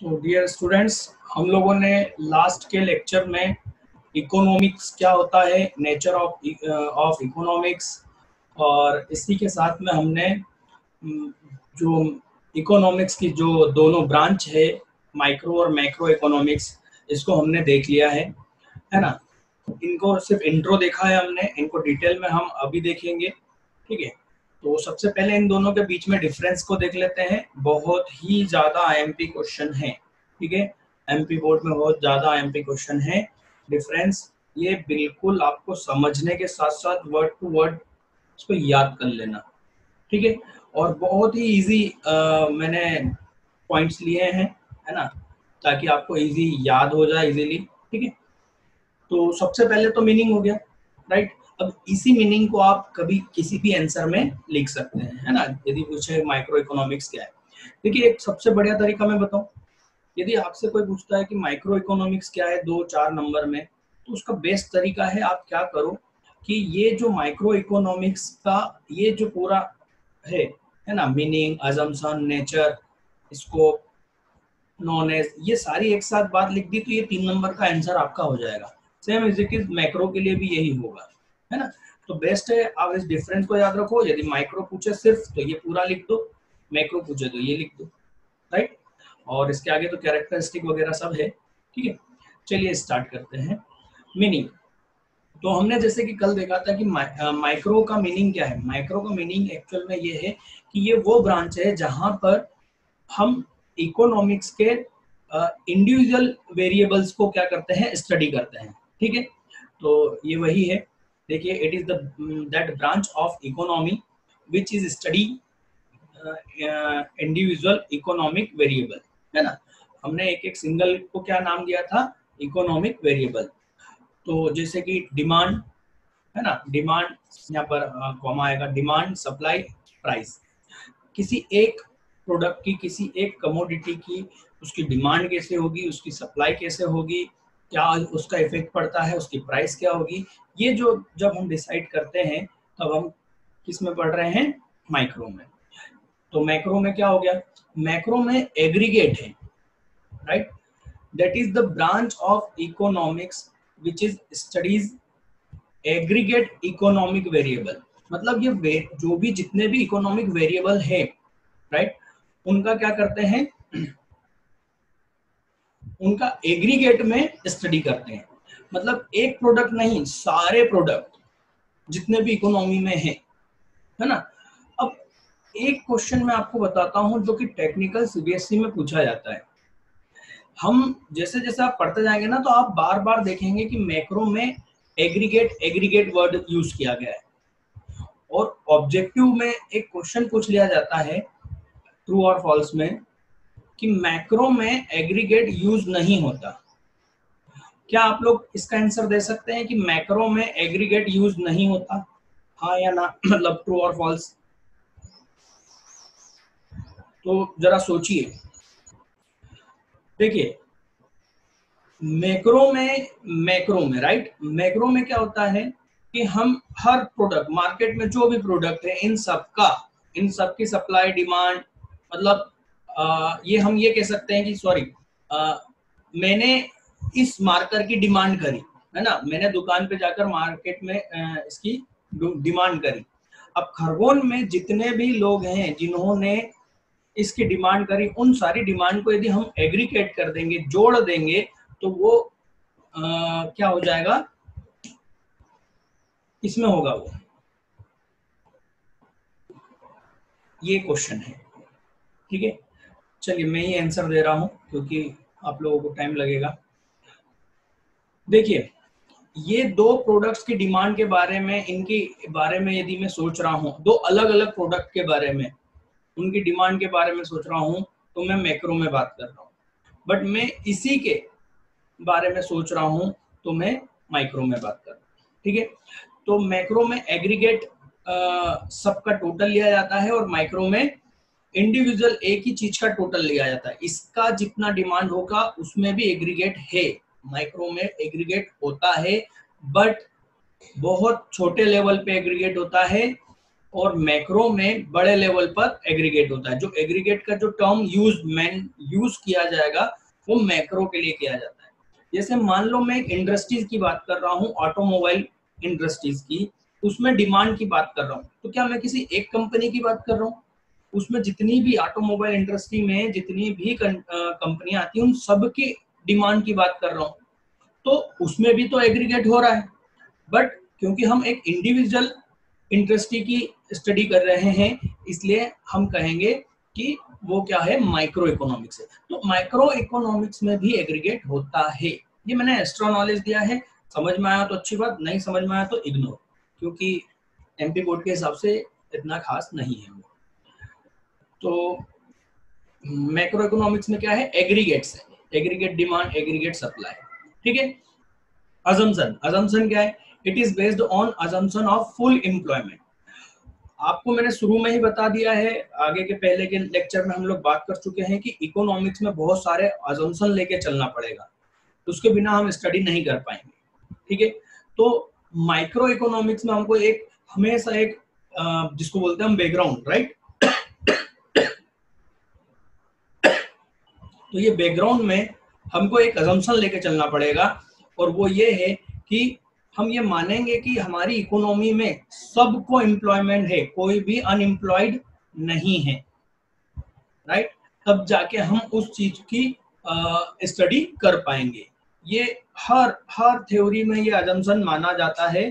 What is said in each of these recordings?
तो dear students, हम लोगों ने लास्ट के लेक्चर में इकोनॉमिक्स क्या होता है, नेचर ऑफ इकोनॉमिक्स, और इसी के साथ में हमने जो इकोनॉमिक्स की जो दोनों ब्रांच है, माइक्रो और मैक्रो इकोनॉमिक्स, इसको हमने देख लिया है ना। इनको सिर्फ इंट्रो देखा है हमने, इनको डिटेल में हम अभी देखेंगे। ठीक है, तो सबसे पहले इन दोनों के बीच में डिफरेंस को देख लेते हैं। बहुत ही ज्यादा आईएमपी क्वेश्चन है, ठीक है, एमपी बोर्ड में बहुत ज्यादा आईएमपी क्वेश्चन है। डिफरेंस ये बिल्कुल आपको समझने के साथ साथ वर्ड टू वर्ड इसको याद कर लेना, ठीक है। और बहुत ही इजी मैंने पॉइंट्स लिए हैं, है ना, ताकि आपको इजी याद हो जाए इजीली, ठीक है। तो सबसे पहले तो मीनिंग हो गया, राइट। अब इसी मीनिंग को आप कभी किसी भी आंसर में लिख सकते हैं, है ना, यदि पूछे माइक्रो इकोनॉमिक्स क्या है। देखिए, एक सबसे बढ़िया तरीका मैं बताऊं, यदि आपसे कोई पूछता है कि माइक्रो इकोनॉमिक्स क्या है 2-4 नंबर में, तो उसका बेस्ट तरीका है आप क्या करो कि ये जो माइक्रो इकोनॉमिक्स का ये जो पूरा है ना, मीनिंग, अजम्पशन, नेचर, स्कोप, नॉन एज, ये सारी एक साथ बात लिख दी तो ये 3 नंबर का आंसर आपका हो जाएगा। Same as it is macro के लिए भी यही होगा, है ना। तो बेस्ट है आप इस डिफरेंस को याद रखो। यदि माइक्रो पूछे सिर्फ तो ये पूरा लिख दो, मैक्रो पूछे तो ये लिख दो, राइट। और इसके आगे तो कैरेक्टरिस्टिक वगैरह सब है, ठीक है। चलिए स्टार्ट करते हैं। मीनिंग, तो हमने जैसे कि कल देखा था कि माइक्रो का मीनिंग क्या है। माइक्रो का मीनिंग एक्चुअल में ये है कि ये वो ब्रांच है जहां पर हम इकोनॉमिक्स के इंडिविजुअल वेरिएबल्स को क्या करते हैं, स्टडी करते हैं, ठीक है। तो ये वही है। देखिए, it is the that branch of economy which is study individual economic variable, है ना। हमने एक एक सिंगल को क्या नाम दिया था, इकोनॉमिक वेरिएबल। तो जैसे कि डिमांड, है ना, डिमांड यहाँ पर कॉमा आएगा, डिमांड, सप्लाई, प्राइस। किसी एक प्रोडक्ट की, किसी एक कमोडिटी की उसकी डिमांड कैसे होगी, उसकी सप्लाई कैसे होगी, क्या उसका इफेक्ट पड़ता है, उसकी प्राइस क्या होगी, ये जो जब हम डिसाइड करते हैं तब हम किस में पढ़ रहे हैं, माइक्रो में। तो मैक्रो में क्या हो गया, मैक्रो में एग्रीगेट है, right. That is the branch of economics which is studies aggregate economic variable. मतलब ये जो भी जितने भी इकोनॉमिक वेरिएबल है, राइट, उनका क्या करते हैं, उनका एग्रीगेट में स्टडी करते हैं। मतलब एक प्रोडक्ट नहीं, सारे प्रोडक्ट जितने भी इकोनॉमी में है ना। अब एक क्वेश्चन मैं आपको बताता हूं जो कि टेक्निकल सीबीएसई में पूछा जाता है। हम जैसे जैसे आप पढ़ते जाएंगे ना, तो आप बार बार देखेंगे कि मैक्रो में एग्रीगेट एग्रीगेट वर्ड यूज किया गया है। और ऑब्जेक्टिव में एक क्वेश्चन पूछ लिया जाता है, ट्रू और फॉल्स में, कि मैक्रो में एग्रीगेट यूज नहीं होता। क्या आप लोग इसका आंसर दे सकते हैं कि मैक्रो में एग्रीगेट यूज नहीं होता, हाँ या ना, मतलब ट्रू और फॉल्स। तो जरा सोचिए। देखिए, मैक्रो में राइट, मैक्रो में क्या होता है कि हम हर प्रोडक्ट, मार्केट में जो भी प्रोडक्ट है, इन सब की सप्लाई, डिमांड, मतलब ये हम ये कह सकते हैं कि सॉरी, मैंने इस मार्कर की डिमांड करी, है ना, मैंने दुकान पे जाकर मार्केट में इसकी डिमांड करी। अब खरगोन में जितने भी लोग हैं जिन्होंने इसकी डिमांड करी, उन सारी डिमांड को यदि हम एग्रीगेट कर देंगे, जोड़ देंगे, तो वो क्या हो जाएगा, इसमें होगा वो, ये क्वेश्चन है, ठीक है। चलिए मैं ही आंसर दे रहा हूं क्योंकि आप लोगों को टाइम लगेगा। देखिए, ये दो प्रोडक्ट्स की डिमांड के बारे में, इनके बारे में यदि मैं सोच रहा हूं, दो अलग अलग प्रोडक्ट के बारे में, उनकी डिमांड के बारे में सोच रहा हूं, तो मैं मैक्रो में बात कर रहा हूं। बट मैं इसी के बारे में सोच रहा हूं तो मैं माइक्रो में बात कर रहा हूं, ठीक है। तो मैक्रो में एग्रीगेट सबका टोटल लिया जाता है, और माइक्रो में इंडिविजुअल एक ही चीज का टोटल लिया जाता है। इसका जितना डिमांड होगा उसमें भी एग्रीगेट है, माइक्रो में एग्रीगेट होता है, बट बहुत छोटे लेवल पे एग्रीगेट होता है, और मैक्रो में बड़े लेवल पर एग्रीगेट होता है। जो एग्रीगेट का जो टर्म यूज किया जाएगा वो मैक्रो के लिए किया जाता है। जैसे मान लो मैं एक इंडस्ट्रीज की बात कर रहा हूँ, ऑटोमोबाइल इंडस्ट्रीज की, उसमें डिमांड की बात कर रहा हूँ, तो क्या मैं किसी एक कंपनी की बात कर रहा हूँ? उसमें जितनी भी ऑटोमोबाइल इंडस्ट्री में जितनी भी कंपनियां आती हैं उन सब की डिमांड की बात कर रहा हूँ, तो उसमें भी तो एग्रीगेट हो रहा है। बट क्योंकि हम एक इंडिविजुअल इंडस्ट्री की स्टडी कर रहे हैं, इसलिए हम कहेंगे कि वो क्या है, माइक्रो इकोनॉमिक्स है। तो माइक्रो इकोनॉमिक्स में भी एग्रीगेट होता है। ये मैंने एक्स्ट्रा नॉलेज दिया है, समझ में आया तो अच्छी बात, नहीं समझ में आया तो इग्नोर, क्योंकि एमपी बोर्ड के हिसाब से इतना खास नहीं है वो। तो मैक्रो इकोनॉमिक्स में क्या है, एग्रीगेट्स है, एग्रीगेट डिमांड, एग्रीगेट सप्लाई, ठीक है। अजम्पशन क्या है, it is based on assumption of full employment. आपको मैंने शुरू में ही बता दिया है, आगे के पहले के लेक्चर में हम लोग बात कर चुके हैं कि इकोनॉमिक्स में बहुत सारे अजम्पशन लेके चलना पड़ेगा, उसके बिना हम स्टडी नहीं कर पाएंगे, ठीक है। तो माइक्रो इकोनॉमिक्स में हमको एक हमेशा एक जिसको बोलते हैं हम बैकग्राउंड, राइट। तो ये बैकग्राउंड में हमको एक अजम्पशन लेके चलना पड़ेगा, और वो ये है कि हम ये मानेंगे कि हमारी इकोनॉमी में सबको एम्प्लॉयमेंट है, कोई भी अनएम्प्लॉयड नहीं है, राइट। तब जाके हम उस चीज की स्टडी कर पाएंगे। ये हर थ्योरी में ये अजम्पशन माना जाता है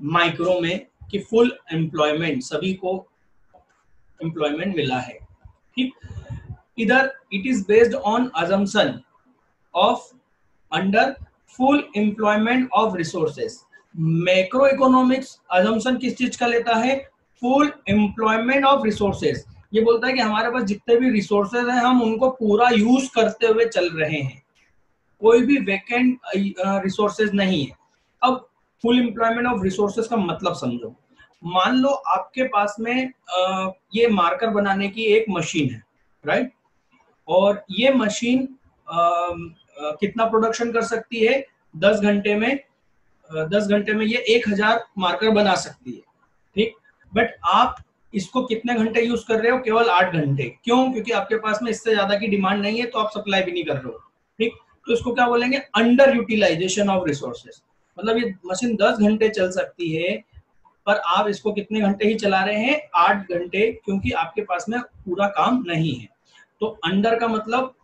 माइक्रो में कि फुल एम्प्लॉयमेंट, सभी को एम्प्लॉयमेंट मिला है, ठीक। इधर it is based on assumption of under full employment of resources। Macro economics assumption किस चीज का लेता है, फुल एम्प्लॉयमेंट ऑफ रिसोर्सेज। ये बोलता है कि हमारे पास जितने भी रिसोर्सेज हैं हम उनको पूरा यूज करते हुए चल रहे हैं, कोई भी वैकेंट रिसोर्सेज नहीं है। अब फुल एम्प्लॉयमेंट ऑफ रिसोर्सेज का मतलब समझो। मान लो आपके पास में ये मार्कर बनाने की एक मशीन है, राइट। और ये मशीन कितना प्रोडक्शन कर सकती है, 10 घंटे में 10 घंटे में ये 1000 मार्कर बना सकती है, ठीक। बट आप इसको कितने घंटे यूज कर रहे हो, केवल 8 घंटे। क्यों? क्योंकि आपके पास में इससे ज्यादा की डिमांड नहीं है, तो आप सप्लाई भी नहीं कर रहे हो, ठीक। तो इसको क्या बोलेंगे, अंडर यूटिलाइजेशन ऑफ रिसोर्सेज। मतलब ये मशीन 10 घंटे चल सकती है, पर आप इसको कितने घंटे ही चला रहे हैं, 8 घंटे, क्योंकि आपके पास में पूरा काम नहीं है। तो अंडर का मतलब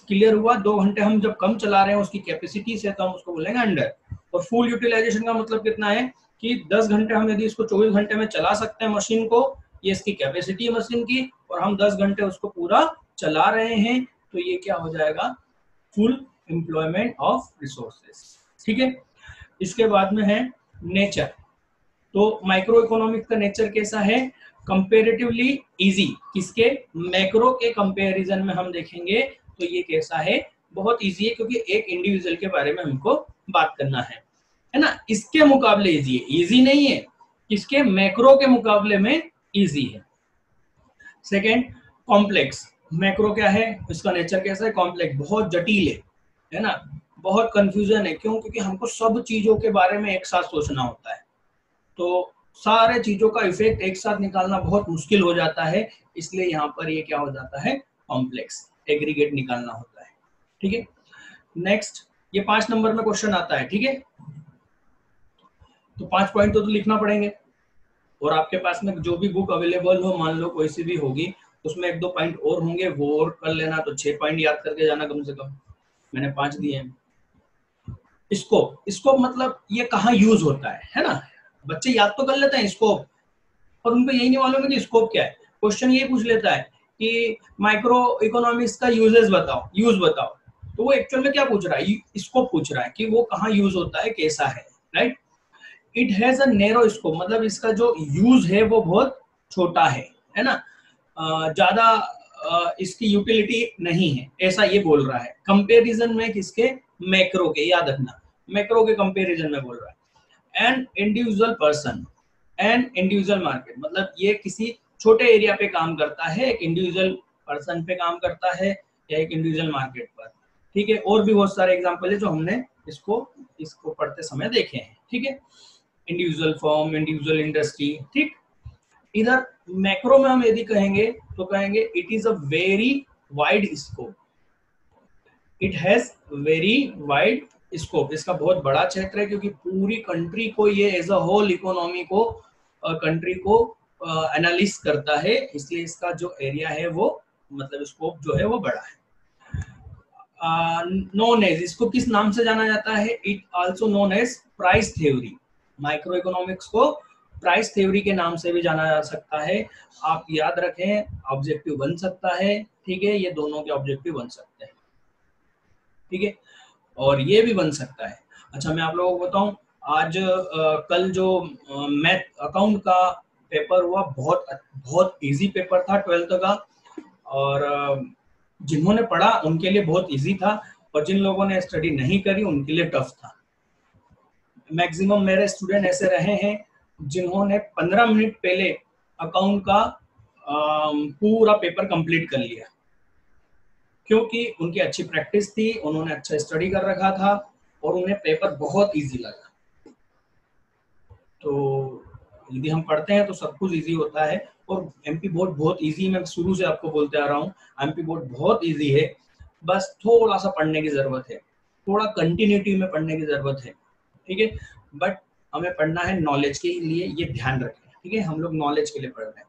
क्लियर हुआ, 2 घंटे हम जब कम चला रहे हैं उसकी कैपेसिटी से, तो हम उसको बोलेंगे अंडर। और फुल यूटिलाइजेशन का मतलब कितना है कि 10 घंटे हम यदि इसको 24 घंटे में चला सकते हैं मशीन को, ये इसकी कैपेसिटी है मशीन की, और हम 10 घंटे उसको पूरा चला रहे हैं, तो ये क्या हो जाएगा, फुल एम्प्लॉयमेंट ऑफ रिसोर्सेज, ठीक है। इसके बाद में है नेचर। तो माइक्रो इकोनॉमिक्स का नेचर कैसा है, कंपेरेटिवली इजी। किसके, मैक्रो के कंपैरिजन में हम देखेंगे तो ये कैसा है, बहुत इजी है, क्योंकि एक इंडिविजुअल के बारे में हमको बात करना है ना। इसके मुकाबले इजी है, इजी नहीं है, इसके मैक्रो के मुकाबले में इजी है। Second, complex. मैक्रो क्या है, इसका नेचर कैसा है, कॉम्प्लेक्स, बहुत जटिल है ना, बहुत कंफ्यूजन है। क्यों? क्योंकि हमको सब चीजों के बारे में एक साथ सोचना होता है, तो सारे चीजों का इफेक्ट एक साथ निकालना बहुत मुश्किल हो जाता है, इसलिए यहाँ पर ये क्या हो जाता है, कॉम्प्लेक्स, एग्रीगेट निकालना होता है, ठीक है। नेक्स्ट, ये 5 नंबर में क्वेश्चन आता है, ठीक है। तो 5 पॉइंट तो लिखना पड़ेंगे, और आपके पास में जो भी बुक अवेलेबल हो, मान लो कोई सी भी होगी, उसमें 1-2 पॉइंट और होंगे, वो और कर लेना, तो 6 पॉइंट याद करके जाना कम से कम। मैंने 5 दिए हैं। स्कोप मतलब ये कहाँ यूज होता है ना। बच्चे याद तो कर लेते हैं स्कोप, और उनको यही नहीं मालूम है कि स्कोप क्या है। क्वेश्चन ये पूछ लेता है कि माइक्रो इकोनॉमिक्स का यूजेस बताओ, यूज बताओ, तो वो एक्चुअल में क्या पूछ रहा है, स्कोप पूछ रहा है कि वो कहाँ यूज होता है, कैसा है, right. It has a narrow scope, मतलब इसका जो यूज है वो बहुत छोटा है ना, ज्यादा इसकी यूटिलिटी नहीं है, ऐसा ये बोल रहा है। कंपैरिजन में किसके, मैक्रो के, याद रखना, मैक्रो के कंपैरिजन में बोल रहा है। And individual person and individual market, मतलब ये किसी छोटे एरिया पे काम करता है, एक इंडिविजुअल पर्सन पे काम करता है, या एक इंडिविजुअल मार्केट पर, ठीक है। और भी बहुत सारे एग्जांपल है जो हमने इसको पढ़ते समय देखे हैं, ठीक है। इंडिविजुअल फॉर्म, इंडिविजुअल इंडस्ट्री, ठीक। इधर मैक्रो में हम यदि कहेंगे तो कहेंगे it is a very wide scope, it has very wide scope, इसका बहुत बड़ा क्षेत्र है क्योंकि पूरी कंट्री को ये एज अ होल इकोनॉमी को कंट्री को एनालिस करता है, इसलिए इसका जो एरिया है वो मतलब स्कोप जो है वो बड़ा है। नोन एज, इसको किस नाम से जाना जाता है, it also known as price theory, micro economics को प्राइस थ्योरी के नाम से भी जाना जा सकता है। आप याद रखें ऑब्जेक्टिव बन सकता है, ठीक है, ये दोनों के ऑब्जेक्टिव बन सकते हैं, ठीक है, और ये भी बन सकता है। अच्छा मैं आप लोगों को बताऊं, आज कल जो मैथ अकाउंट का पेपर हुआ, बहुत बहुत इजी पेपर था 12th का, और जिन्होंने पढ़ा उनके लिए बहुत इजी था, और जिन लोगों ने स्टडी नहीं करी उनके लिए टफ था। मैक्सिमम मेरे स्टूडेंट ऐसे रहे हैं जिन्होंने 15 मिनट पहले अकाउंट का पूरा पेपर कंप्लीट कर लिया, क्योंकि उनकी अच्छी प्रैक्टिस थी, उन्होंने अच्छा स्टडी कर रखा था और उन्हें पेपर बहुत इजी लगा। तो यदि हम पढ़ते हैं तो सब कुछ इजी होता है, और एमपी बोर्ड बहुत इजी, मैं शुरू से आपको बोलते आ रहा हूँ एमपी बोर्ड बहुत इजी है, बस थोड़ा सा पढ़ने की जरूरत है, थोड़ा कंटिन्यूटी में पढ़ने की जरूरत है, ठीक है, बट हमें पढ़ना है नॉलेज के लिए, ये ध्यान रखें, ठीक है, हम लोग नॉलेज के लिए पढ़ रहे हैं।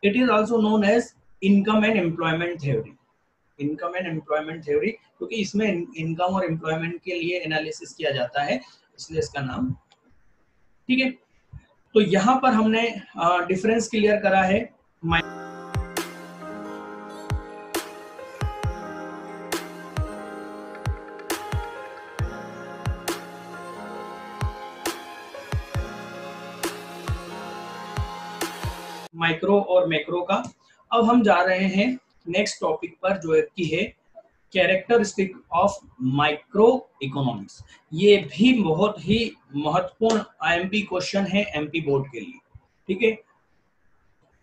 It is also known as income and employment theory, income and employment theory, क्योंकि इसमें इनकम और एम्प्लॉयमेंट के लिए एनालिसिस किया जाता है, इसलिए इसका नाम, ठीक है। तो यहाँ पर हमने डिफरेंस क्लियर करा है माइक्रो और मैक्रो का। अब हम जा रहे हैं नेक्स्ट टॉपिक पर, जो कि है कैरेक्टरिस्टिक ऑफ माइक्रो इकोनॉमिक्स। ये भी बहुत ही महत्वपूर्ण आईएमपी क्वेश्चन है एमपी बोर्ड के लिए, ठीक है।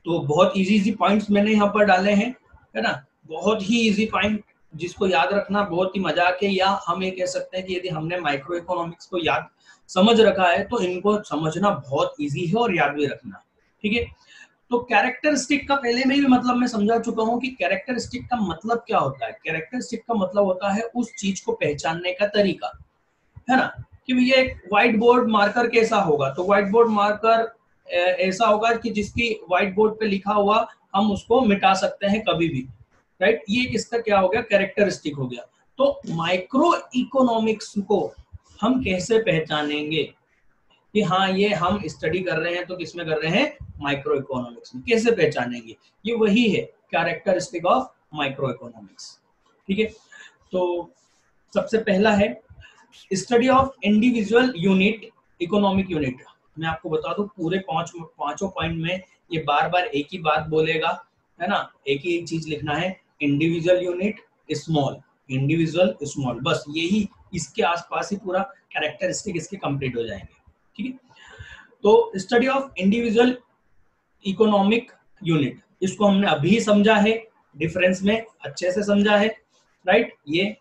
तो बहुत इजी इजी पॉइंट्स मैंने यहाँ पर डाले हैं, है ना, बहुत ही इजी पॉइंट जिसको याद रखना बहुत ही मजाक है, या हम ये कह सकते हैं कि यदि हमने माइक्रो इकोनॉमिक्स को याद समझ रखा है तो इनको समझना बहुत इजी है और याद भी रखना, ठीक है। तो कैरेक्टरिस्टिक का पहले में भी मतलब मैं समझा चुका हूं कि कैरेक्टरिस्टिक का मतलब क्या होता है। कैरेक्टरिस्टिक का मतलब होता है उस चीज को पहचानने का तरीका, है ना, कि भैया एक व्हाइट बोर्ड मार्कर कैसा होगा, तो व्हाइट बोर्ड मार्कर ऐसा होगा कि जिसकी व्हाइट बोर्ड पे लिखा हुआ हम उसको मिटा सकते हैं कभी भी, राइट, ये किसका क्या हो गया, कैरेक्टरिस्टिक हो गया। तो माइक्रो इकोनॉमिक्स को हम कैसे पहचानेंगे कि हाँ ये हम स्टडी कर रहे हैं, तो किसमें कर रहे हैं, माइक्रो इकोनॉमिक्स में, कैसे पहचानेंगे, ये वही है कैरेक्टरिस्टिक ऑफ माइक्रो इकोनॉमिक्स, ठीक है। तो सबसे पहला है study of individual unit, economic unit. मैं आपको बता दूं पूरे पांचों पॉइंट में ये बार बार एक ही बात बोलेगा, है ना, एक ही चीज लिखना है, individual unit small, individual small, बस यही, इसके आसपास ही पूरा कैरेक्टरिस्टिक इसके कंप्लीट हो जाएंगे, ठीक है। तो study of individual economic unit, इसको हमने अभी समझा है, डिफरेंस में अच्छे से समझा है, राइट, ये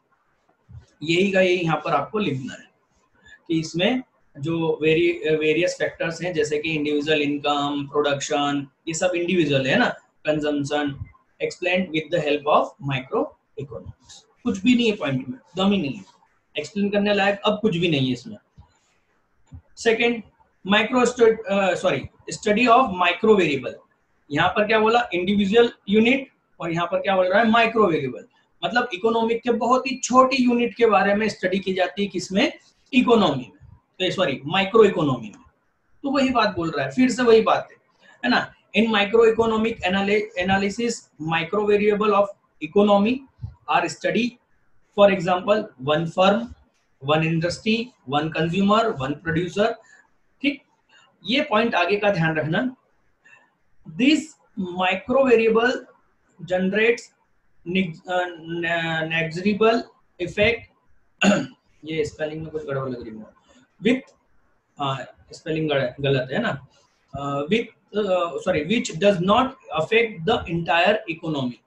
यही का यही यहाँ पर आपको लिखना है कि इसमें जो वेरियस फैक्टर्स हैं, जैसे कि इंडिविजुअल इनकम, प्रोडक्शन, ये सब इंडिविजुअल है ना, consumption, explain with the help of micro economics. कुछ भी नहीं है पॉइंट में, दम ही नहीं है, एक्सप्लेन करने लायक अब कुछ भी नहीं है इसमें। Second, study of micro variable. यहाँ पर क्या बोला, इंडिविजुअल यूनिट, और यहाँ पर क्या बोल रहा है, माइक्रो वेरिएबल, मतलब इकोनॉमिक के बहुत ही छोटी यूनिट के बारे में स्टडी की जाती है, किसमें, इकोनॉमी में, सॉरी माइक्रो इकोनॉमी में। तो वही बात बोल रहा है, फिर से वही बात है ना। In micro economic analysis micro variable of economy are study, for example one firm, one industry, one consumer, one producer, ठीक, ये पॉइंट आगे का ध्यान रखना। This micro variable generates negligible effect, ये स्पेलिंग में कुछ गड़बड़ लग रही है, विथ स्पेलिंग गलत है ना, which does not affect the entire economy,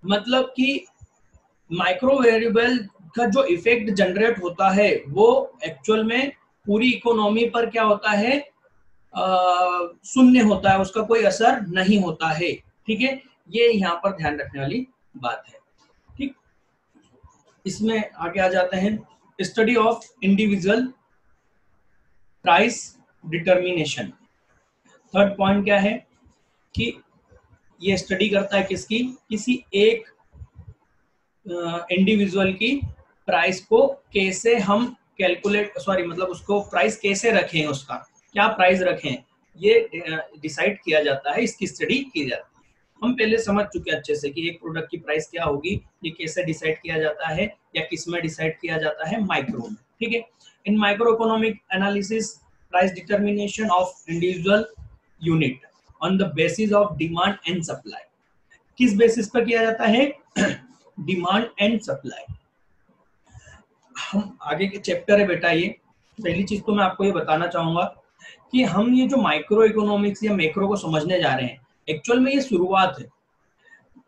मतलब कि माइक्रो वेरिएबल का जो इफेक्ट जनरेट होता है वो एक्चुअल में पूरी इकोनॉमी पर क्या होता है, शून्य होता है, उसका कोई असर नहीं होता है। ठीक है, ये यहाँ पर ध्यान रखने वाली बात है। ठीक, इसमें आगे आ जाते हैं, study of individual price determination. Third point क्या है कि ये स्टडी करता है किसकी, किसी एक इंडिविजुअल की प्राइस को कैसे हम कैलकुलेट, सॉरी मतलब उसको प्राइस कैसे रखें, उसका क्या प्राइस रखें, ये डिसाइड किया जाता है, इसकी स्टडी की जाती है। हम पहले समझ चुके हैं अच्छे से कि एक प्रोडक्ट की प्राइस क्या होगी, ये कैसे डिसाइड किया जाता है या किस में डिसाइड किया जाता है, माइक्रो में। ठीक है, in micro economic analysis price determination of individual unit on the basis of demand and supply. किस बेसिस पर किया जाता है, डिमांड एंड सप्लाई। हम आगे के चैप्टर है बेटा, ये पहली चीज तो मैं आपको ये बताना चाहूंगा कि हम ये जो माइक्रो इकोनॉमिक्स या मैक्रो को समझने जा रहे हैं, एक्चुअल में ये शुरुआत है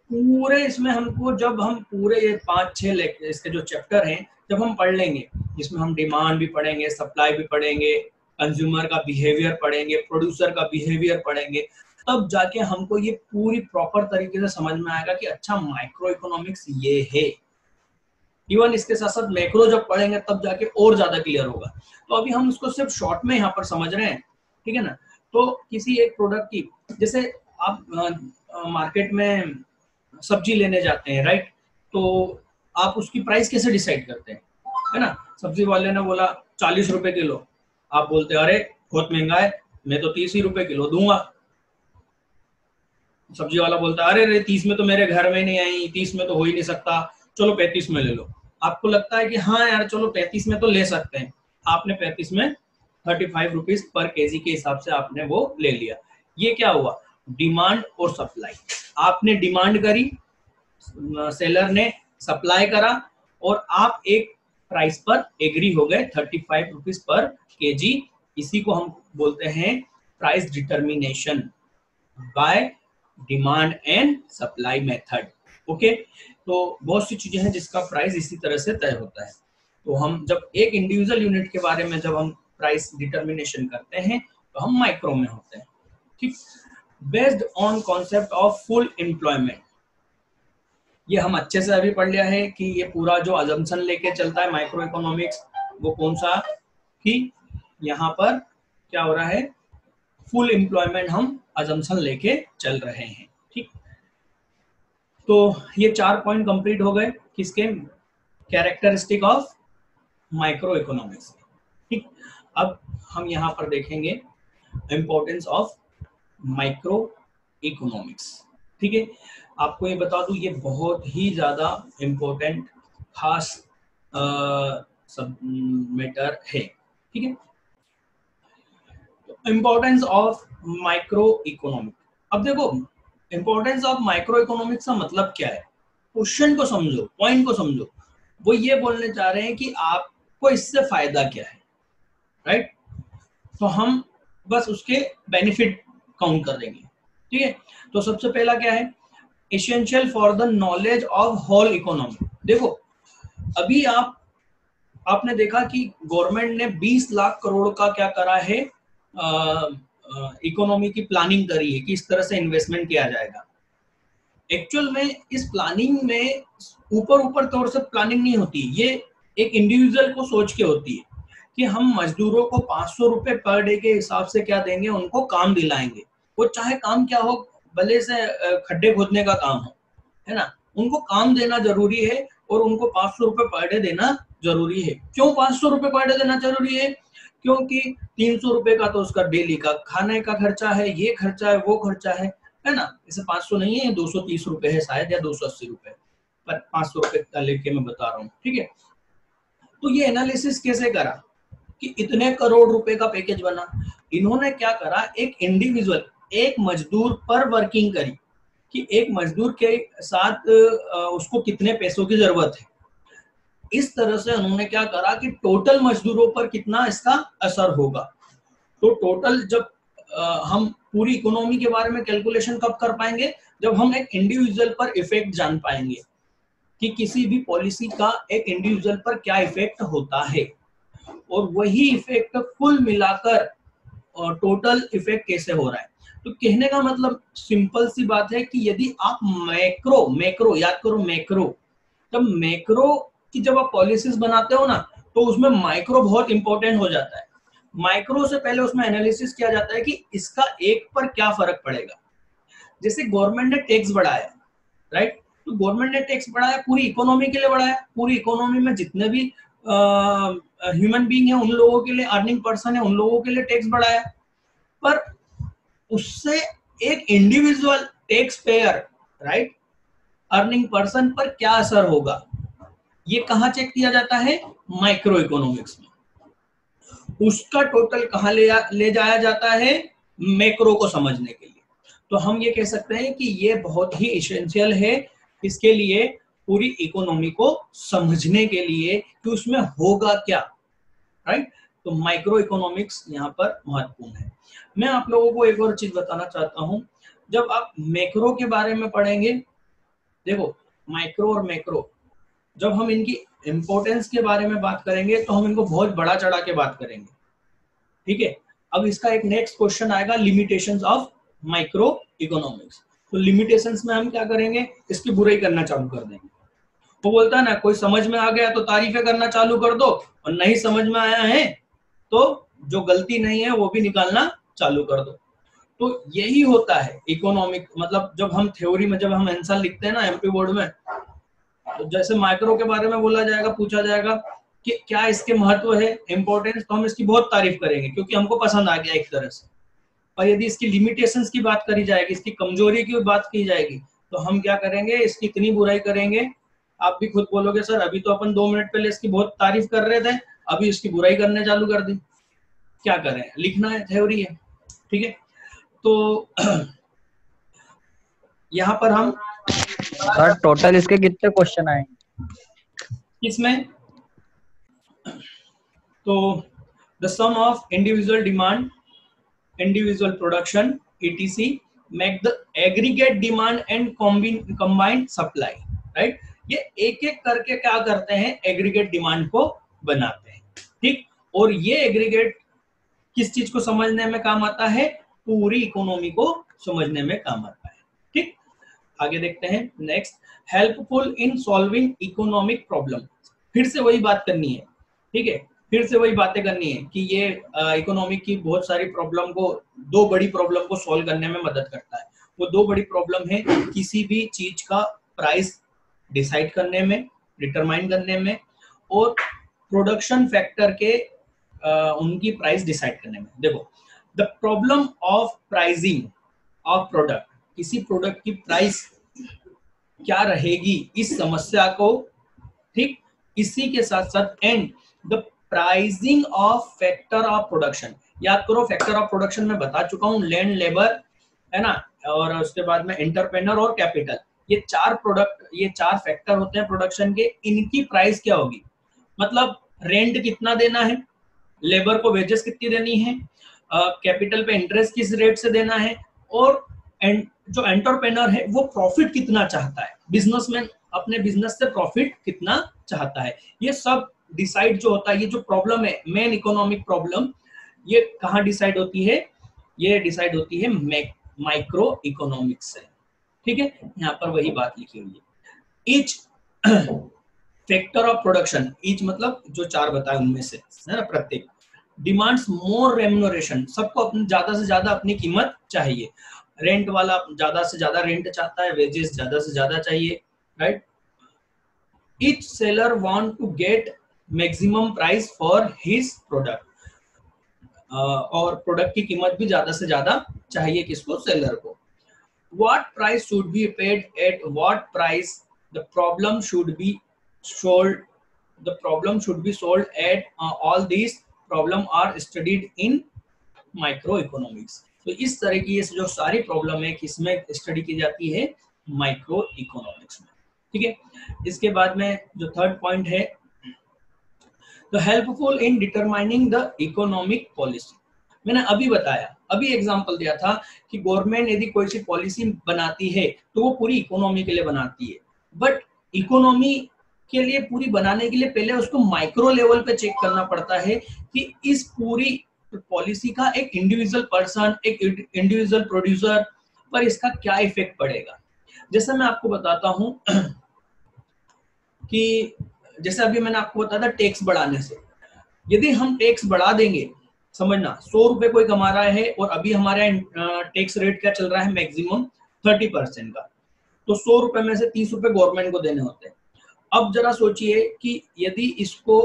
पूरे। इसमें हमको जब हम पूरे ये 5-6 इसके जो चैप्टर हैं जब हम पढ़ लेंगे, जिसमें हम डिमांड भी पढ़ेंगे, सप्लाई भी पढ़ेंगे, कंज्यूमर का बिहेवियर पढ़ेंगे, प्रोड्यूसर का बिहेवियर पढ़ेंगे, तब जाके हमको ये पूरी प्रॉपर तरीके से समझ में आएगा कि अच्छा माइक्रो इकोनॉमिक्स ये है। इवन इसके साथ साथ मैक्रो जब पढ़ेंगे तब जाके और ज्यादा क्लियर होगा। तो अभी हम उसको सिर्फ शॉर्ट में यहाँ पर समझ रहे हैं, ठीक है ना। तो किसी एक प्रोडक्ट की, जैसे आप मार्केट में सब्जी लेने जाते हैं, राइट, तो आप उसकी प्राइस कैसे डिसाइड करते हैं, है ना। सब्जी वाले ने बोला 40 रुपए किलो, आप बोलते हैं अरे बहुत महंगा है, मैं तो 30 ही रुपए किलो दूंगा। सब्जी वाला बोलता है अरे 30 में तो मेरे घर में नहीं आई, 30 में तो हो ही नहीं सकता, चलो 35 में ले लो। आपको लगता है कि हाँ यार चलो 35 में तो ले सकते हैं, आपने 35 में 35 रुपीज पर केजी के हिसाब से आपने वो ले लिया। ये क्या हुआ, डिमांड और सप्लाई। आपने डिमांड करी, सेलर ने सप्लाई करा, और आप एक प्राइस पर एग्री हो गए 35 रुपीज पर केजी। इसी को हम बोलते हैं price determination by demand and supply method. Okay, तो बहुत सी चीजें हैं जिसका प्राइस इसी तरह से तय होता है। तो हम जब एक इंडिविजुअल यूनिट के बारे में जब हम प्राइस डिटर्मिनेशन करते हैं तो हम माइक्रो में होते हैं। ठीक, based on concept of full employment. ये हम अच्छे से अभी पढ़ लिया है कि ये पूरा जो अजम्पशन लेके चलता है माइक्रो इकोनॉमिक्स, वो कौन सा, कि यहाँ पर क्या हो रहा है, फुल एम्प्लॉयमेंट हम अजम्पशन लेके चल रहे हैं। ठीक, तो ये 4 पॉइंट कंप्लीट हो गए किसके, कैरेक्टरिस्टिक ऑफ माइक्रो इकोनॉमिक्स। ठीक, अब हम यहाँ पर देखेंगे इंपॉर्टेंस ऑफ माइक्रो इकोनॉमिक्स। ठीक है, आपको ये बता दूं ये बहुत ही ज्यादा इम्पोर्टेंट खास सब मैटर है। ठीक है, इंपॉर्टेंस ऑफ माइक्रो इकोनॉमिक। अब देखो इंपॉर्टेंस ऑफ माइक्रो इकोनॉमिक्स का मतलब क्या है, क्वेश्चन को समझो, पॉइंट को समझो। वो ये बोलने चाह रहे हैं कि आपको इससे फायदा क्या है, राइट। तो हम बस उसके बेनिफिट काउंट कर देंगे। ठीक है, तो सबसे पहला क्या है, essential for the knowledge of whole economy. देखो अभी आपने देखा कि गवर्नमेंट ने 20 लाख करोड़ का क्या करा है, इकोनॉमी की प्लानिंग करी है कि इस तरह से इन्वेस्टमेंट किया जाएगा। एक्चुअल में इस प्लानिंग में ऊपर तौर से प्लानिंग नहीं होती, ये एक इंडिविजुअल को सोच के होती है कि हम मजदूरों को 500 रुपए पर डे के हिसाब से क्या देंगे, उनको काम दिलाएंगे। वो चाहे काम क्या हो, भले से खड्डे खोदने का काम हो, है ना, उनको काम देना जरूरी है और उनको 500 रुपए पर डे देना जरूरी है। क्यों 500 रुपए पर डे देना जरूरी है, क्योंकि 300 रुपए का तो उसका डेली का खाने का खर्चा है, ये खर्चा है, वो खर्चा है ना। इसे 500 नहीं है, 230 रुपए है शायद, या 280 रुपए, पर 500 रुपए का लेके मैं बता रहा हूँ। ठीक है, तो ये एनालिसिस कैसे करा कि इतने करोड़ रुपए का पैकेज बना। इन्होंने क्या करा, एक इंडिविजुअल, एक मजदूर पर वर्किंग करी कि एक मजदूर के साथ उसको कितने पैसों की जरूरत है। इस तरह से उन्होंने क्या करा कि टोटल मजदूरों पर कितना इसका असर होगा। तो टोटल जब हम पूरी इकोनॉमी के बारे में कैलकुलेशन कब कर पाएंगे, जब हम एक इंडिविजुअल पर इफेक्ट जान पाएंगे कि किसी भी पॉलिसी का एक इंडिविजुअल पर क्या इफेक्ट होता है, और वही इफेक्ट कुल मिलाकर टोटल इफेक्ट कैसे हो रहा है। तो कहने का मतलब सिंपल सी बात है कि यदि आप मैक्रो मैक्रो याद करो मैक्रो, जब मैक्रो की जब आप पॉलिसीज बनाते हो ना तो उसमें माइक्रो बहुत इंपॉर्टेंट हो जाता है। माइक्रो से पहले उसमें एनालिसिस किया जाता है कि इसका एक पर क्या फर्क पड़ेगा। जैसे गवर्नमेंट ने टैक्स बढ़ाया, राइट, तो गवर्नमेंट ने टैक्स बढ़ाया पूरी इकोनॉमी के लिए बढ़ाया, पूरी इकोनॉमी में जितने भी ह्यूमन बीइंग है उन लोगों के लिए, अर्निंग पर्सन है उन लोगों के लिए टैक्स बढ़ाया, पर उससे एक individual tax payer, right, earning person पर क्या असर होगा, ये कहां चेक किया जाता है, माइक्रो इकोनॉमिक्स में। उसका टोटल कहां ले जाया जाता है, मैक्रो को समझने के लिए। तो हम ये कह सकते हैं कि ये बहुत ही इसेंशियल है इसके लिए, पूरी इकोनॉमी को समझने के लिए कि उसमें होगा क्या, राइट। तो माइक्रो इकोनॉमिक्स यहाँ पर महत्वपूर्ण है। मैं आप लोगों को एक और चीज बताना चाहता हूं, जब आप मैक्रो के बारे में पढ़ेंगे, देखो माइक्रो और मैक्रो, जब हम इनकी इंपॉर्टेंस के बारे में बात करेंगे तो हम इनको बहुत बड़ा चढ़ा के बात करेंगे, ठीक है। अब इसका एक नेक्स्ट क्वेश्चन आएगा, लिमिटेशंस ऑफ माइक्रो इकोनॉमिक्स। तो लिमिटेशंस में हम क्या करेंगे, इसकी बुराई करना चालू कर देंगे। वो बोलता है ना, कोई समझ में आ गया तो तारीफें करना चालू कर दो, और नहीं समझ में आया है तो जो गलती नहीं है वो भी निकालना चालू कर दो। तो यही होता है इकोनॉमिक, मतलब जब हम थ्योरी में जब हम आंसर लिखते हैं ना एमपी बोर्ड में, तो जैसे माइक्रो के बारे में बोला जाएगा, पूछा जाएगा कि क्या इसके महत्व है, इंपॉर्टेंस, तो हम इसकी बहुत तारीफ करेंगे क्योंकि हमको पसंद आ गया एक तरह से। और यदि इसकी लिमिटेशंस की बात करी जाएगी, इसकी कमजोरी की बात की जाएगी, तो हम क्या करेंगे, इसकी इतनी बुराई करेंगे, आप भी खुद बोलोगे सर अभी तो अपन 2 मिनट पहले इसकी बहुत तारीफ कर रहे थे, अभी इसकी बुराई करने चालू कर दी। क्या करें, लिखना है, थ्योरी है, ठीक है। तो यहाँ पर हम सर टोटल इसके कितने क्वेश्चन आएंगे इसमें, तो the sum of individual demand, individual production etc make the aggregate demand and combined supply, right. ये एक एक करके क्या करते हैं, एग्रीगेट डिमांड को बनाते हैं, ठीक। और ये एग्रीगेट किस चीज को समझने में काम आता है, पूरी इकोनॉमी को समझने में काम आता है, ठीक। आगे देखते हैं next, helpful in solving economic problem. फिर से वही बात करनी है, ठीक है, फिर से वही बातें करनी है कि ये इकोनॉमिक की बहुत सारी प्रॉब्लम को, 2 बड़ी प्रॉब्लम को सॉल्व करने में मदद करता है। वो 2 बड़ी प्रॉब्लम है, किसी भी चीज का प्राइस डिसाइड करने में, डिटरमाइन करने में, और प्रोडक्शन फैक्टर के उनकी प्राइस डिसाइड करने में। देखो, the problem of pricing of product, किसी प्रोडक्ट की प्राइस क्या रहेगी, इस समस्या को, ठीक, इसी के साथ साथ and the pricing of factor of production. याद करो फैक्टर ऑफ प्रोडक्शन में बता चुका हूं, लैंड, लेबर, है ना, और उसके बाद में एंटरप्रेन्योर और कैपिटल। ये 4 फैक्टर होते हैं प्रोडक्शन के, इनकी प्राइस क्या होगी, मतलब रेंट कितना देना है, लेबर को वेजेस कितनी देनी है, कैपिटल पे इंटरेस्ट किस रेट से देना है, और जो एंटरप्रेन्योर है वो प्रॉफिट कितना चाहता है, बिजनेसमैन अपने बिजनेस से प्रॉफिट कितना चाहता है। ये सब डिसाइड जो होता है, ये जो प्रॉब्लम है मेन इकोनॉमिक प्रॉब्लम, ये कहाँ डिसाइड होती है, ये डिसाइड होती है माइक्रो इकोनॉमिक्स से, ठीक है। यहाँ पर वही बात लिखी हुई है। Each factor of production, each मतलब जो 4 बताए उनमें से, है ना, प्रत्येक, डिमांड्स मोर रेम्यूनरेशन, सबको अपनी ज्यादा से ज्यादा अपनी कीमत चाहिए। रेंट वाला ज्यादा से ज्यादा रेंट चाहता है, वेजेस ज्यादा से ज्यादा चाहिए, right. Each seller want to get maximum price for his product, और प्रोडक्ट की कीमत भी ज्यादा से ज्यादा चाहिए किसको, सेलर को। What price should be paid at what price the problem should be solved, the problem should be solved at all these problem are studied in microeconomics। तो इस तरह की ये जो सारी प्रॉब्लम है किसमें स्टडी की जाती है, माइक्रो इकोनॉमिक्स में, ठीक है। इसके बाद में जो थर्ड पॉइंट है, तो helpful in determining the economic policy. मैंने अभी बताया, अभी एग्जांपल दिया था कि गवर्नमेंट यदि कोई सी पॉलिसी बनाती है तो वो पूरी इकोनॉमी के लिए बनाती है, बट इकोनॉमी के लिए पूरी बनाने के लिए पहले उसको माइक्रो लेवल पे चेक करना पड़ता है कि इस पूरी तो पॉलिसी का एक इंडिविजुअल पर्सन, एक इंडिविजुअल प्रोड्यूसर पर इसका क्या इफेक्ट पड़ेगा। जैसे मैं आपको बताता हूं कि जैसे अभी मैंने आपको बताया था टैक्स बढ़ाने से, यदि हम टैक्स बढ़ा देंगे, समझना 100 रुपए कोई कमा रहा है और अभी हमारे टैक्स रेट क्या चल रहा है, मैक्सिमम 30% का, तो 100 रुपए में से 30 रुपए गवर्नमेंट को देने होते हैं। अब जरा सोचिए कि यदि इसको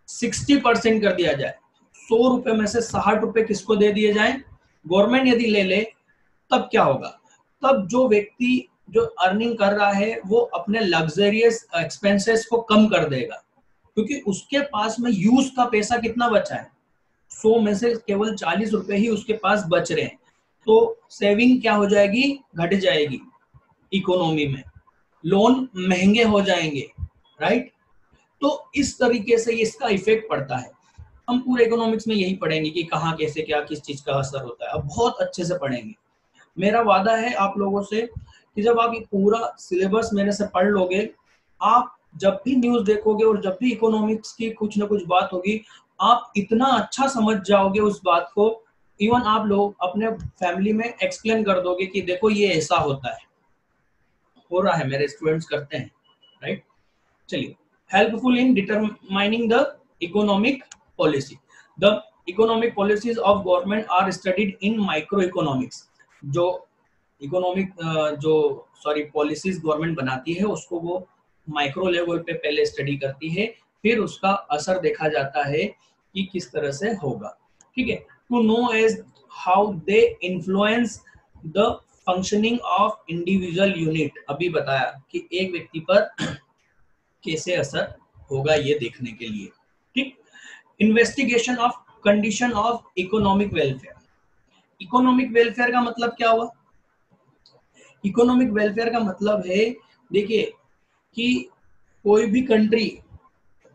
60% कर दिया जाए, 100 रुपए में से 60 रुपए किसको दे दिए जाए, गवर्नमेंट यदि ले ले, तब क्या होगा, तब जो व्यक्ति जो अर्निंग कर रहा है वो अपने लग्जरियस एक्सपेंसेस को कम कर देगा, क्योंकि उसके पास में यूज का पैसा कितना बचा है, 100 में से केवल 40 रुपए ही उसके पास बच रहे हैं। तो सेविंग क्या हो जाएगी, घट जाएगी इकोनॉमी में, लोन महंगे हो जाएंगे, राइट। तो इस तरीके से इसका इफेक्ट पड़ता है। हम पूरे इकोनॉमिक्स में यही पढ़ेंगे कि कहाँ कैसे क्या किस चीज का असर होता है, अब बहुत अच्छे से पढ़ेंगे। मेरा वादा है आप लोगों से कि जब आप ये पूरा सिलेबस मेरे से पढ़ लोगे, आप जब भी न्यूज देखोगे और जब भी इकोनॉमिक्स की कुछ ना कुछ बात होगी, आप इतना अच्छा समझ जाओगे उस बात को, इवन आप लोग अपने फैमिली में एक्सप्लेन कर दोगे कि देखो ये ऐसा होता है, हो रहा है, मेरे स्टूडेंट्स करते हैं, राइट। चलिए, helpful in determining the economic policy. The economic policies of government are studied in micro economics. जो इकोनॉमिक पॉलिसीज गवर्नमेंट बनाती है उसको वो माइक्रो लेवल पे पहले स्टडी करती है, फिर उसका असर देखा जाता है कि किस तरह से होगा, ठीक है। To know as how they influence the functioning of individual unit, अभी बताया कि एक व्यक्ति पर कैसे असर होगा ये देखने के लिए, ठीक। Investigation of condition of economic welfare. Economic welfare का मतलब क्या हुआ, इकोनॉमिक वेलफेयर का मतलब है, देखिए कि कोई भी कंट्री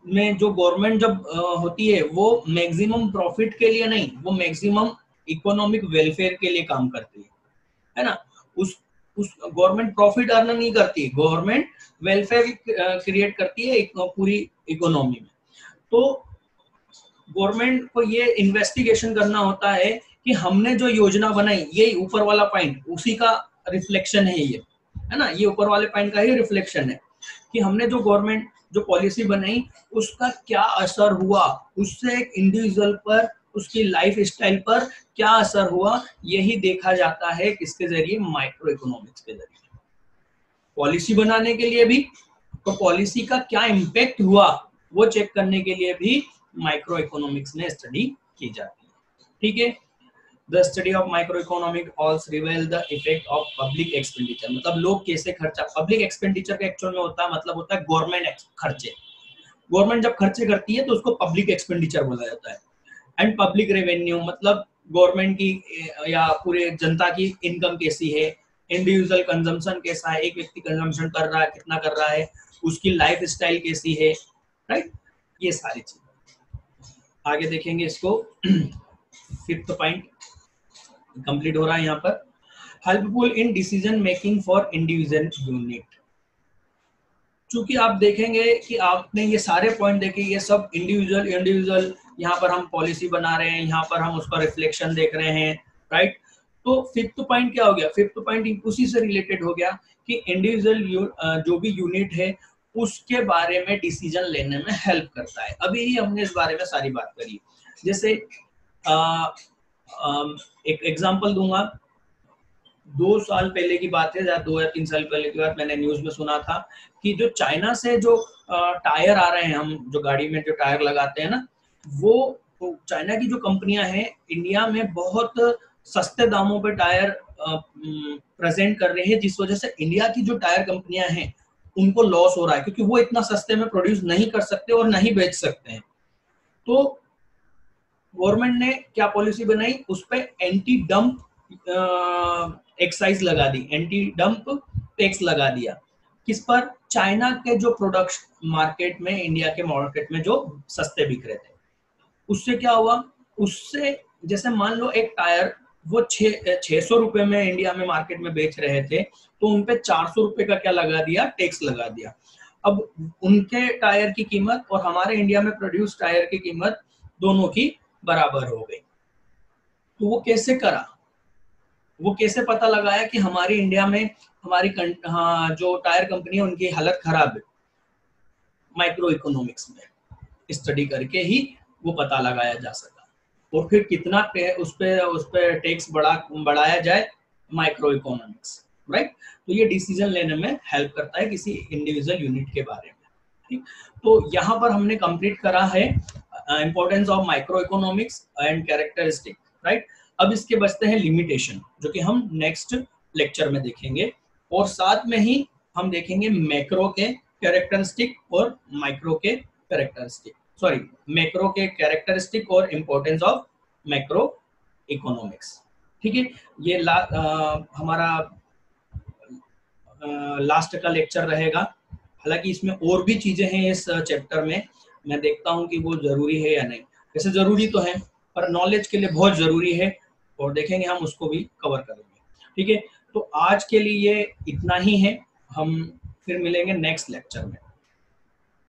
में जो गवर्नमेंट जब होती है वो मैक्सिमम प्रॉफिट के लिए नहीं, वो मैक्सिमम इकोनॉमिक वेलफेयर के लिए काम करती है ना। उस गवर्नमेंट प्रॉफिट अर्न नहीं करती, गवर्नमेंट वेलफेयर क्रिएट करती है पूरी इकोनॉमी में। तो गवर्नमेंट को ये इन्वेस्टिगेशन करना होता है कि हमने जो योजना बनाई, ये ऊपर वाला पॉइंट उसी का रिफ्लेक्शन है, ये है ना, ये ऊपर वाले पॉइंट का ही रिफ्लेक्शन है कि हमने जो गवर्नमेंट जो पॉलिसी बनाई उसका क्या असर हुआ, उससे एक इंडिविजुअल पर, उसकी लाइफ स्टाइल पर क्या असर हुआ, यही देखा जाता है किसके जरिए, माइक्रो इकोनॉमिक्स के जरिए। पॉलिसी बनाने के लिए भी, तो पॉलिसी का क्या इम्पैक्ट हुआ वो चेक करने के लिए भी माइक्रो इकोनॉमिक्स में स्टडी की जाती है, ठीक है। The study of micro economic also reveal the effect of public expenditure, मतलब लोग कैसे खर्चा, पब्लिक एक्सपेंडिचर का एक्चुअल में होता है, मतलब होता है गवर्नमेंट खर्चे। गवर्नमेंट जब खर्चे करती है तो उसको पब्लिक एक्सपेंडिचर बोला जाता है। एंड पब्लिक रेवेन्यू, मतलब गवर्नमेंट की या पूरे जनता की इनकम कैसी है, इंडिविजुअल कंजम्पशन कैसा है, एक व्यक्ति कंजम्पशन कर रहा है, कितना कर रहा है, उसकी लाइफ स्टाइल कैसी है, राइट, ये सारी चीजें आगे देखेंगे इसको। फिफ्थ पॉइंट कंप्लीट हो रहा है यहाँ पर, helpful in decision making for individual unit. चूंकि आप देखेंगे कि आपने ये सारे पॉइंट देखे, ये सब इंडिविजुअल यहाँ पर हम पॉलिसी बना रहे हैं, यहाँ पर हम उसका रिफ्लेक्शन देख रहे हैं, राइट। तो फिफ्थ पॉइंट क्या हो गया, फिफ्थ पॉइंट उसी से रिलेटेड हो गया कि इंडिविजुअल जो भी यूनिट है उसके बारे में डिसीजन लेने में हेल्प करता है। अभी ही हमने इस बारे में सारी बात करी। जैसे एक एग्जांपल दूंगा, 2 साल पहले की बात है या 2 या 3 साल पहले की बात, मैंने न्यूज में सुना था कि जो चाइना से जो टायर आ रहे हैं, हम जो गाड़ी में जो टायर लगाते हैं ना, वो तो चाइना की जो कंपनियां हैं इंडिया में बहुत सस्ते दामों पे टायर प्रेजेंट कर रहे हैं, जिस वजह से इंडिया की जो टायर कंपनियां हैं उनको लॉस हो रहा है, क्योंकि वो इतना सस्ते में प्रोड्यूस नहीं कर सकते और नहीं बेच सकते हैं। तो गवर्नमेंट ने क्या पॉलिसी बनाई, उस पर एंटी डंप एक्साइज लगा दी, एंटी डंप टैक्स लगा दिया। किस पर, चाइना के जो प्रोडक्ट्स मार्केट में, इंडिया के मार्केट में जो सस्ते बिक रहे थे। उससे क्या हुआ, उससे जैसे मान लो एक टायर वो 600 रुपए में इंडिया में मार्केट में बेच रहे थे, तो उनपे 400 रुपए का क्या लगा दिया, टैक्स लगा दिया। अब उनके टायर की कीमत और हमारे इंडिया में प्रोड्यूस टायर की कीमत दोनों की बराबर हो गई, तो वो कैसे करा, वो कैसे पता लगाया कि हमारी इंडिया में हमारी हाँ, जो टायर कंपनी है उनकी हालत खराब है, माइक्रो इकोनॉमिक्स में स्टडी करके ही वो पता लगाया जा सका। और फिर कितना उस पे टैक्स बढ़ाया जाए, माइक्रो इकोनॉमिक्स, राइट। तो ये डिसीजन लेने में हेल्प करता है किसी इंडिविजुअल यूनिट के बारे में, ठीक। तो यहाँ पर हमने कंप्लीट करा है importance of micro economics and characteristic, right. अब इसके बचते हैं लिमिटेशन, जो कि हम नेक्स्ट लेक्चर में देखेंगे, और साथ में ही हम देखेंगे मैक्रो के कैरेक्टरिस्टिक और माइक्रो के कैरेक्टरिस्टिक, सॉरी मैक्रो के कैरेक्टरिस्टिक और इंपॉर्टेंस ऑफ मैक्रो इकोनॉमिक्स, ठीक है। ये हमारा लास्ट का लेक्चर रहेगा। हालांकि इसमें और भी चीजें हैं इस चैप्टर में, मैं देखता हूं कि वो जरूरी है या नहीं। वैसे जरूरी तो है, पर नॉलेज के लिए बहुत जरूरी है, और देखेंगे हम उसको भी कवर करेंगे, ठीक है। तो आज के लिए इतना ही है, हम फिर मिलेंगे नेक्स्ट लेक्चर में।